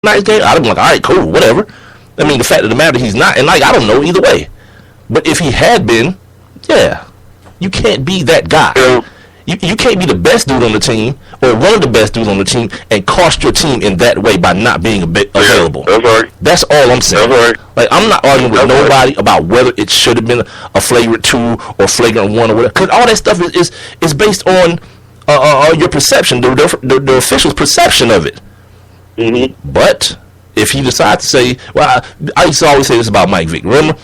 nice game, I'd be like, all right, cool, whatever. I mean, the fact of the matter, he's not, and like, I don't know either way. But if he had been, yeah, you can't be that guy. Yeah. You can't be the best dude on the team or one of the best dudes on the team and cost your team in that way by not being available. That's right. That's all I'm saying. That's right. Like, I'm not arguing with nobody about whether it should have been a flagrant 2 or flagrant 1 or whatever, because all that stuff is based on your perception, the official's perception of it. Mm-hmm. But if he decides to say, well, I used to always say this about Mike Vick. Remember?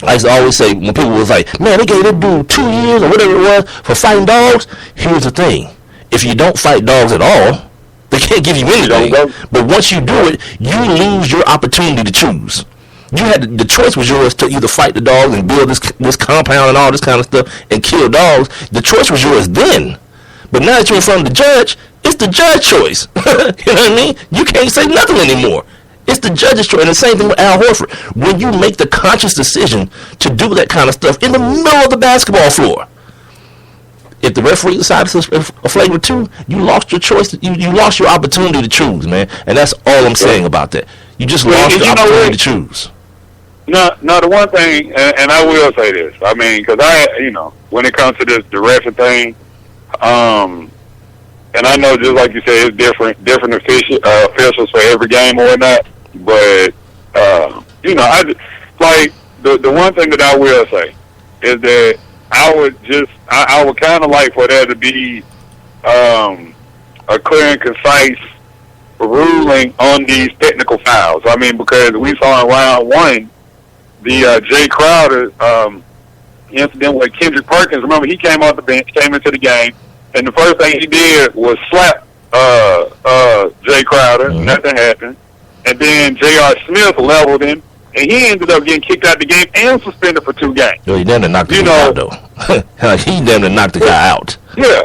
I used to always say, when people was like, man, they gave that dude 2 years or whatever it was for fighting dogs. Here's the thing. If you don't fight dogs at all, they can't give you anything. But once you do it, you lose your opportunity to choose. You had the choice was yours to either fight the dogs and build this compound and all this kind of stuff and kill dogs. The choice was yours then. But now that you're in front of the judge, it's the judge's choice. You know what I mean? You can't say nothing anymore. It's the judge's choice. And the same thing with Al Horford. When you make the conscious decision to do that kind of stuff in the middle of the basketball floor, if the referee decides to a flagrant 2, you lost your choice. You lost your opportunity to choose, man. And that's all I'm saying about that. You just lost your opportunity to choose. No, the one thing, and I will say this. I mean, because when it comes to the reffing thing, and I know, just like you said, it's different officials for every game or whatnot. But I like the one thing that I will say is that I would kind of like for there to be a clear and concise ruling on these technical fouls. I mean, because we saw in round 1 the Jay Crowder incident with Kendrick Perkins. Remember, he came off the bench, came into the game, and the first thing he did was slap Jay Crowder. Mm-hmm. Nothing happened. And then J.R. Smith leveled him, and he ended up getting kicked out the game and suspended for 2 games. Yo, he damn near knocked the guy out, though. He damn near knocked the guy out. Yeah.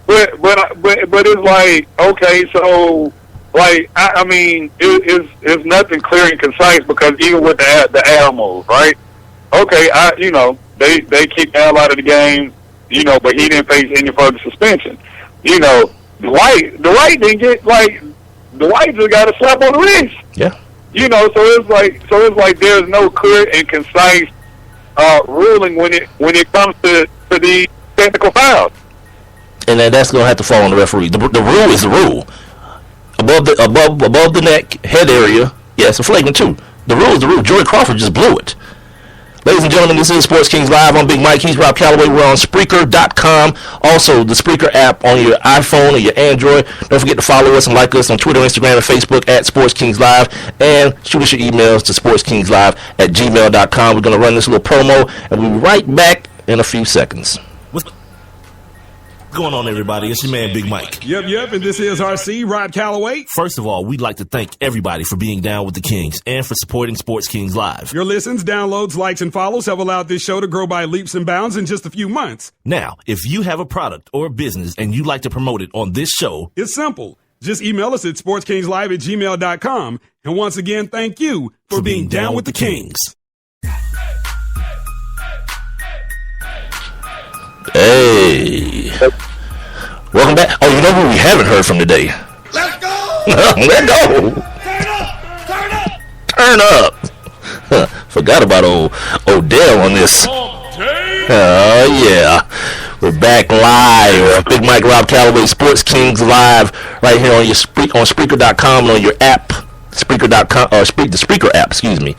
But it's like, okay, so, like, I mean, it's nothing clear and concise, because even with the Al move, right? Okay, they kicked Al out of the game, but he didn't face any further suspension. The White didn't get, like, the White just got a slap on the wrist. Yeah. So it's like there's no clear and concise ruling when it comes to the technical fouls. And then that's gonna have to fall on the referee. The rule is the rule. Above the neck, head area, yeah, it's a flagrant 2. The rule is the rule. Joey Crawford just blew it. Ladies and gentlemen, this is Sports Kings Live. I'm Big Mike. He's Rob Calloway. We're on Spreaker.com. Also, the Spreaker app on your iPhone or your Android. Don't forget to follow us and like us on Twitter, Instagram, and Facebook at Sports Kings Live. And shoot us your emails to sportskingslive@gmail.com. We're going to run this little promo, and we'll be right back in a few seconds. What's going on, everybody? It's your man, Big Mike. Yep, and this is RC, Rod Calloway. First of all, we'd like to thank everybody for being down with the Kings and for supporting Sports Kings Live. Your listens, downloads, likes, and follows have allowed this show to grow by leaps and bounds in just a few months. Now, if you have a product or a business and you'd like to promote it on this show, it's simple. Just email us at sportskingslive@gmail.com. And once again, thank you for being down with the Kings. Hey. Welcome back. Oh, you know who we haven't heard from today? Let's go! Let's go! Turn up! Forgot about old Odell on this. Oh, yeah. We're back live. Big Mike, Rob Calloway, Sports Kings Live, right here on your on Spreaker.com and on your app, Spreaker.com, the Spreaker app, excuse me.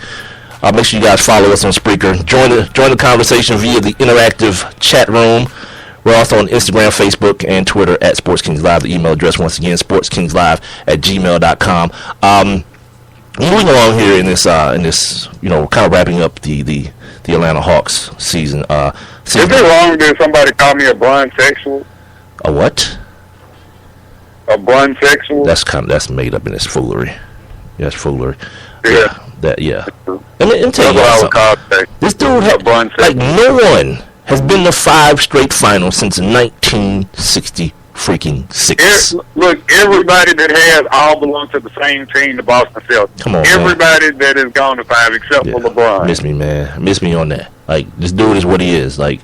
Make sure you guys follow us on Spreaker. Join the conversation via the interactive chat room. We're also on Instagram, Facebook, and Twitter at Sports Kings Live. The email address, once again, sportskingslive@gmail.com. Moving along here in this, kind of wrapping up the Atlanta Hawks season. Is it wrong that somebody call me a brunsexual? A what? A brunsexual? That's made up in this foolery. That's foolery. Yeah. Yeah. Let me tell you what I would something. call it. This dude had, like, no one has been to 5 straight finals since 1966. Look, everybody that has all belong to the same team, the Boston Celtics. Come on, everybody that has gone to 5 except for LeBron. Miss me, man. Miss me on that. Like, this dude is what he is. Like,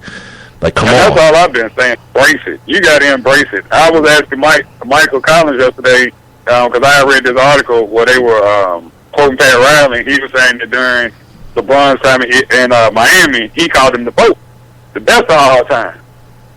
come on. That's all I've been saying. Embrace it. You got to embrace it. I was asking Michael Collins yesterday, because I read this article where they were quoting Pat Riley. He was saying that during LeBron's time in Miami, he called him the GOAT, the best of all time.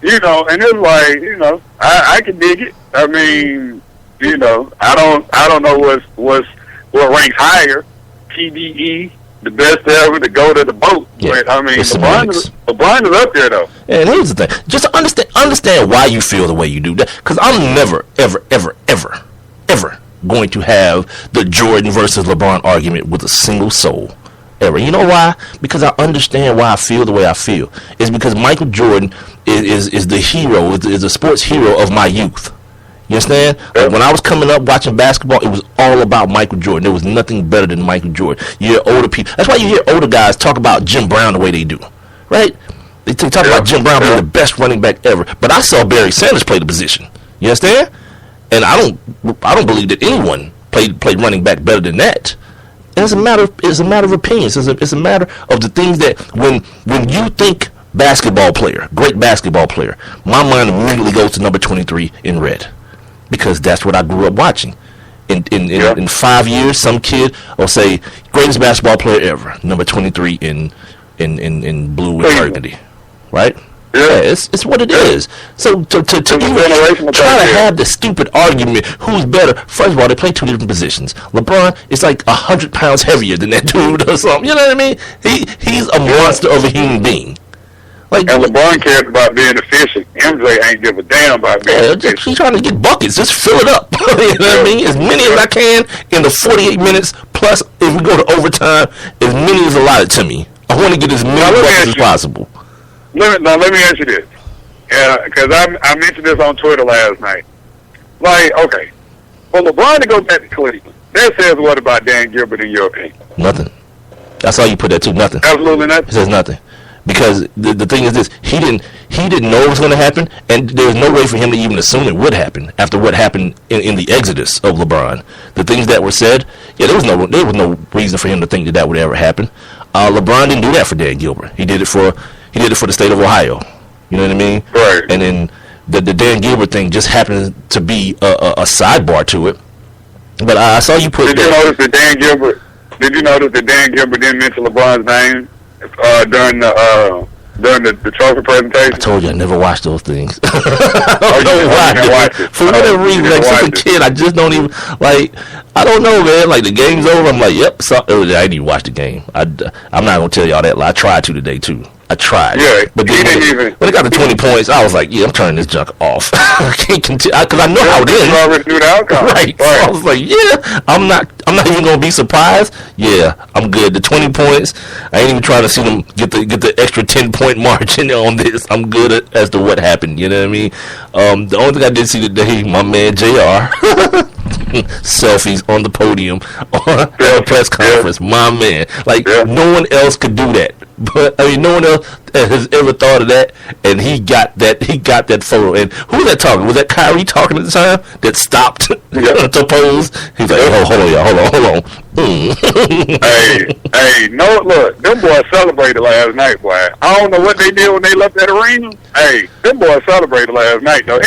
You know, and it's like, you know, I can dig it. I mean, you know, I don't know what ranks higher, TDE, the best ever, the GOAT of the boat. Yeah, but I mean, LeBron is up there though. And here's the thing: just understand why you feel the way you do. Because I'm never, ever going to have the Jordan versus LeBron argument with a single soul. Ever. You know why? Because I understand why I feel the way I feel. It's because Michael Jordan is the hero, is the sports hero of my youth. You understand? Like when I was coming up watching basketball, it was all about Michael Jordan. There was nothing better than Michael Jordan. You hear older people. That's why you hear older guys talk about Jim Brown the way they do. Right? They talk about Jim Brown being the best running back ever. But I saw Barry Sanders play the position. You understand? And I don't believe that anyone played running back better than that. And it's a matter of opinions. It's a matter of the things that when you think basketball player, great basketball player, my mind immediately goes to number 23 in red. Because that's what I grew up watching. In 5 years, some kid will say, greatest basketball player ever, number 23 in blue and burgundy, right? Yeah, it's what it is. So to even try to have the stupid argument, who's better? First of all, they play two different positions. LeBron is like 100 pounds heavier than that dude or something. You know what I mean? He's a monster of a human being. Like, and LeBron cares about being efficient. MJ ain't give a damn about being efficient. He's trying to get buckets. Just fill it up. You know what I mean? As many as I can in the 48 minutes. Plus, if we go to overtime, as many as allotted to me. I want to get as many buckets as possible. Let me ask you this. Because I mentioned this on Twitter last night. Like, okay, for LeBron to go back to Cleveland, that says what about Dan Gilbert in your opinion? Nothing. That's all you put that to. Nothing. Absolutely nothing. It says nothing. Because the thing is this, he didn't know it was going to happen, and there's no way for him to even assume it would happen after what happened in the exodus of LeBron. The things that were said, there was no reason for him to think that would ever happen. LeBron didn't do that for Dan Gilbert. He did it for the state of Ohio. You know what I mean? Right. And then the Dan Gilbert thing just happened to be a sidebar to it. But I saw you put. Did you notice that Dan Gilbert didn't mention LeBron's name during the trophy presentation? I told you I never watched those things. I don't watch it. For whatever reason, like since a kid, I just don't even like. I don't know, man. Like the game's over, I'm like, yep. I didn't even watch the game. I'm not gonna tell y'all that. I tried to today too. I tried. Yeah, but then when it got to 20 points, I was like, yeah, I'm turning this junk off. I can't continue because I know how it is. You already knew the outcome. Right. So I was like, yeah, I'm not even gonna be surprised. Yeah, I'm good. The 20 points, I ain't even trying to see them get the extra 10-point margin on this. I'm good as to what happened. You know what I mean? The only thing I did see today, my man JR. Selfies on the podium on a press conference. My man, like no one else could do that. But I mean, no one else has ever thought of that, and he got that photo. And who was that talking? Was that Kyrie talking at the time that stopped to pose? He's like, oh, hold on, y'all, hold on. Hey, no, look, them boys celebrated last night, boy. I don't know what they did when they left that arena. Hey, them boys celebrated last night, though.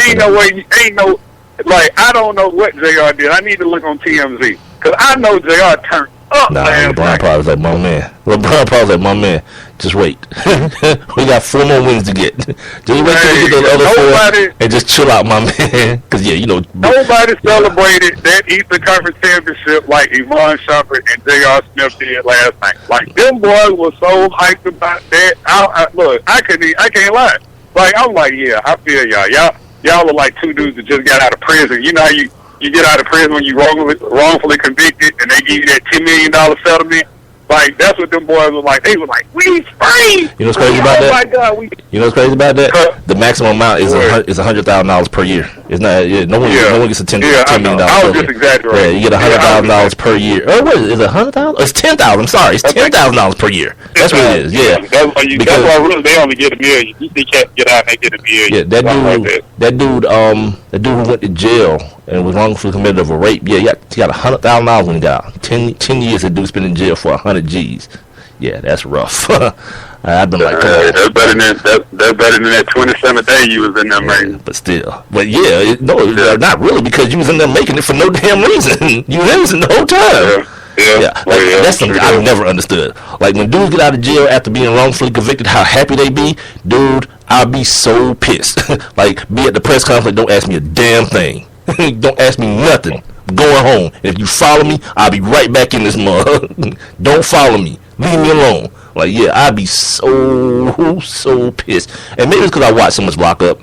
Like, I don't know what JR did. I need to look on TMZ. Because I know JR turned up last LeBron night. probably was like, my man. LeBron probably was like, my man, just wait. We got 4 more wins to get. Just wait till we get those other 4 and just chill out, my man. Because, yeah, you know. Nobody celebrated that Eastern Conference Championship like Iman Shumpert and J.R. Smith did last night. Like, them boys were so hyped about that. Look, I can't lie. Like, I'm like, yeah, I feel y'all. Y'all are like two dudes that just got out of prison. You know how you get out of prison when you wrongfully convicted and they give you that $10 million settlement? Like, that's what them boys were like. They were like, we free! You know what's crazy about that? Oh, my God. You know what's crazy about that? The maximum amount is $100,000 per year. It's not, no one gets a $10 million. I was just exaggerating. Yeah, you get $100,000 per year. Oh, what is it? $100,000? It's $10,000. I'm sorry. It's $10,000 per year. That's what it is. Yeah. That's why really they only get $1 million. You see cats get out and they get $1 million. Yeah, that dude who went to jail and was wrongfully committed of a rape. Yeah, he got $100,000 when he got out. 10 years that dude spent in jail for 100 G's. Yeah, that's rough. I've been like, come on. That's better than that 20 cents a day you was in there making. But still, not really, because you was in there making it for no damn reason. You was innocent the whole time. That's something I've never understood. Like when dudes get out of jail after being wrongfully convicted, how happy they be, dude. I'll be so pissed. Like, be at the press conference, don't ask me a damn thing. Don't ask me nothing. I'm going home. And if you follow me, I'll be right back in this mug. Don't follow me. Leave me alone. Like, yeah, I'd be so pissed. And maybe it's because I watch so much Lock Up.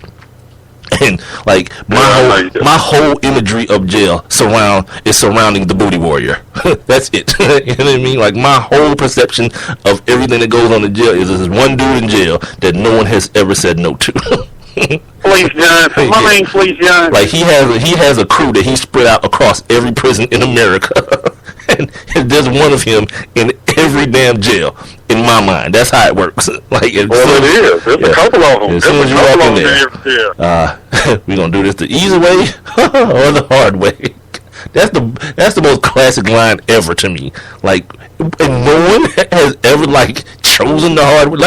And like my whole imagery of jail surrounding the booty warrior. That's it. You know what I mean? Like my whole perception of everything that goes on in jail is this one dude in jail that no one has ever said no to. Police John, my name Police John. Like he has a crew that he spread out across every prison in America. And there's one of him in every damn jail. In my mind, that's how it works. Like, it is. There's a couple of them. As soon as you walk in there, we're gonna do this the easy way or the hard way. That's the most classic line ever to me. Like, and no one has ever like chosen the hard way.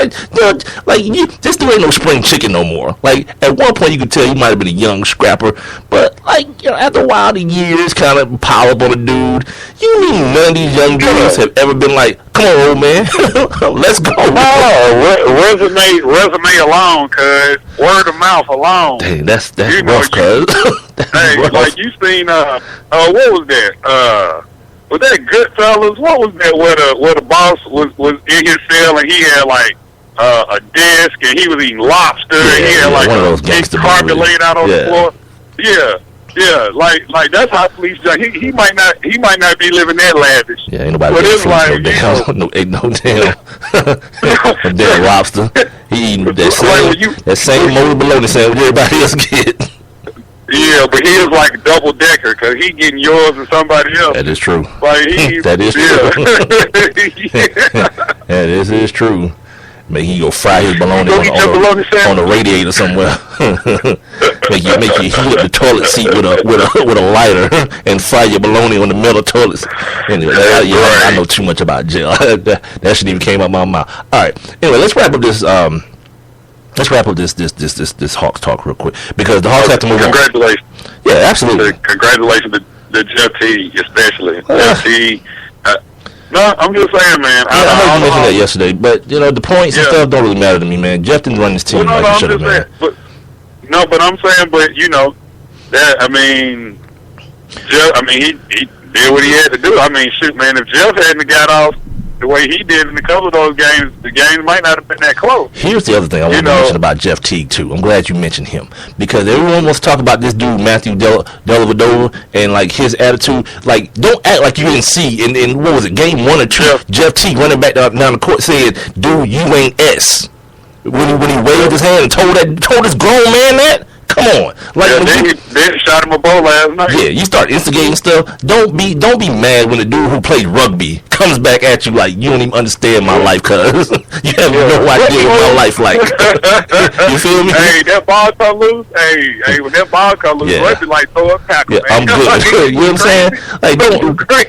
This dude ain't no spring chicken no more. Like at one point you could tell he might have been a young scrapper, but after a while the years kind of pile up on a dude. You mean none of these young dudes have ever been like, come on, old man, let's go. Resume alone, cuz word of mouth alone. Dang, that's rough, cuz. Hey, like you seen what was that? Was that Goodfellas? What was that where the boss was in his cell and he had like a desk and he was eating lobster and he had like a big carpet laid out on the floor? Yeah, like that's how police do. He might not be living that lavish. Yeah, ain't nobody. But it's like no damn lobster. He eating that same motor bologna sandwich everybody else get. Yeah, but he is like double decker because he getting yours and somebody else. That is true. Like that is true. That is true. Make he go fry his bologna on the radiator somewhere. make you heat up the toilet seat with a lighter and fry your bologna on the metal toilets. Anyway, I know too much about jail. That shouldn't even came out my mouth. All right. Anyway, let's wrap up this. This Hawks talk real quick because the Hawks have to move on. Congratulations. Yeah, absolutely. Congratulations to Jeff T, especially. Jeff T. No, I'm just saying, man. I heard you mention that yesterday, but the points and stuff don't really matter to me, man. Jeff didn't run this team like he should have, man. But I'm saying, Jeff. He did what he had to do. I mean, shoot, man. If Jeff hadn't got off the way he did in a couple of those games, the games might not have been that close. Here's the other thing I want to mention about Jeff Teague, too. I'm glad you mentioned him. Because everyone wants to talk about this dude, Matthew Dellavedova, and, like, his attitude. Like, don't act like you didn't see in what was it, game 1 or 2, Jeff Teague running back down the court said, dude, you ain't S. When he waved his hand and told this grown man that? Come on, then shot him a ball last night. Yeah, you start instigating stuff. Don't be mad when the dude who played rugby comes back at you like you don't even understand my life, cuz you have no idea what my life like. You feel me? Hey, that ball come loose. Hey, when that ball come loose, rugby like throw a tackle. Yeah, man. I'm good. You know what I'm saying? Like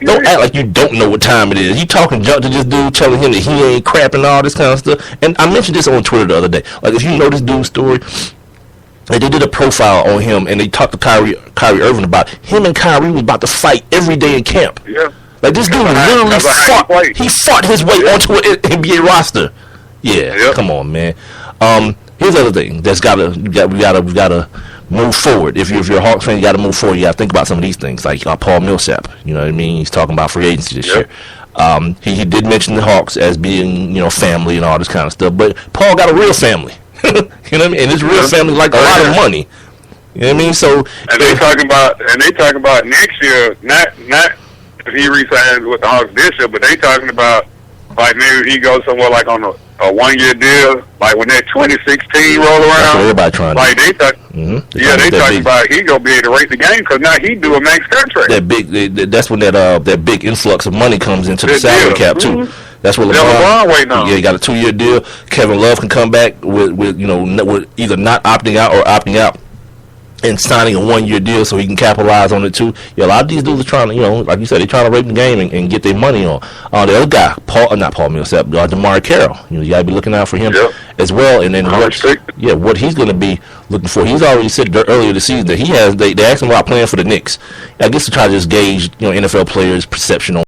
don't act like you don't know what time it is. You talking junk to this dude, telling him that he ain't crap and all this kind of stuff. And I mentioned this on Twitter the other day. Like if you know this dude's story. Like they did a profile on him, and they talked to Kyrie Irving about him and Kyrie was about to fight every day in camp. Yeah. Like this dude literally fought his way onto an NBA roster. Yeah. Come on, man. Here's the other thing we gotta move forward. If you're a Hawks fan, you gotta move forward. You gotta think about some of these things, like Paul Millsap. You know what I mean? He's talking about free agency this year. He did mention the Hawks as being family and all this kind of stuff, but Paul got a real family. You know what I mean? And his real family like a lot of money. You know what I mean? So they talking about next year, not if he resigns with the Hawks this year, but they talking about like maybe he goes somewhere like on a 1-year deal, like when that 2016 roll around. That's what everybody trying to like do. They talking about he gonna be able to rate the game because now he do a max contract. That's when that big influx of money comes into the salary cap too. That's what LeBron waiting on. Yeah, he got a 2-year deal. Kevin Love can come back with either not opting out or opting out and signing a 1-year deal so he can capitalize on it too. Yeah, a lot of these dudes are trying to, like you said, they're trying to rape the game and get their money on. The other guy, not Paul Millsap, DeMar Carroll. You got to be looking out for him as well. And then what he's going to be looking for. He's already said earlier this season that he has. They asked him about playing for the Knicks. I guess to try to just gauge NFL players' perception on